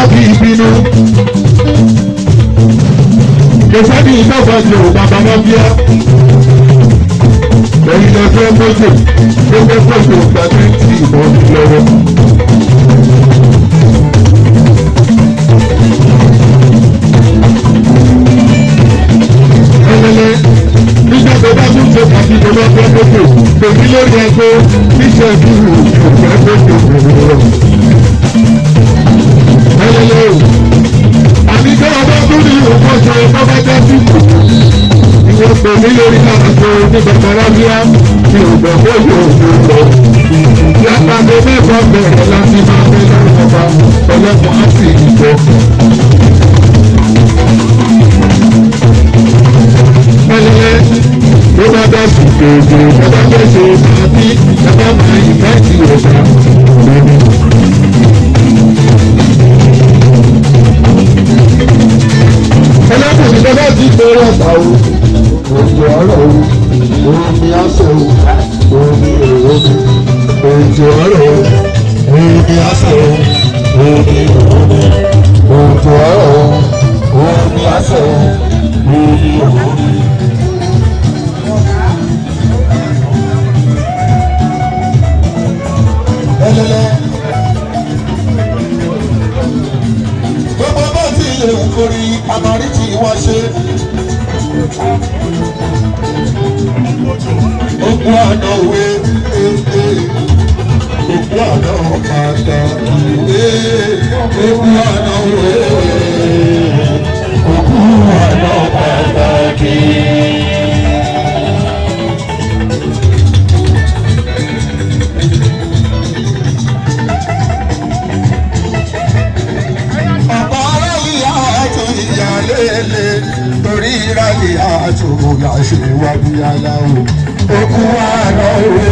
bá fi ìbínú. Kẹsàn-án ìjọba ti ò bàbá máa bíá. Lẹ́yìn lọ́jọ́ mọ́tò tó fẹ́ pọ̀jù ọgbà 20 ìbọn lọ́wọ́. Ẹlẹ́lẹ́ nígbà tó bá tún ṣe pàtí tó bá fẹ́ mọ́tò tèmi lórí ẹgbẹ́ níṣẹ́ ìdúró ìfẹ́ mọ́tò òwúrọ̀. Ẹlẹ́lẹ́ o àbí tó ọba tó ní ìwòkọ́ ṣe ọba bá já sí kù. Ìwọ̀n pè mí lórí àgbàdo ní Bàbárábíà ní ògbọ̀gbọ̀ yóò lọ. Ìyàpàdé mẹ́fà bẹ̀rẹ̀ láti máa fẹ́ lọ́wọ́ ọba ọlọ́pàá á sì yíjọ. Ẹlẹ́lẹ́ ló bá dá sí gbogbo ọba fẹ́ ṣe àbí bàbá máa ìfẹ́ ti ọ̀sà lórí. Ẹlẹ́kùnrin tó bá ti gbèrò ọ̀tà o, òjò ọ̀rọ̀ o, omi àṣẹ o, omi èrò mi, òjò ọ̀rọ̀ o, omi àṣẹ o, omi èrò mi, òjò ọ̀rọ̀ o, omi àṣẹ o, omi èrò mi. Ẹlẹ́lẹ́ gbogbo bá ti lè ń kórí àmàrí tí wọ́n ṣe. Ogun àná òwe ogun àná pàtàkì ogun àná òwe ogun àná pàtàkì. Torí ìrànlẹ́ àtúnyàṣe wábíyá láwò. Okun àná òwe.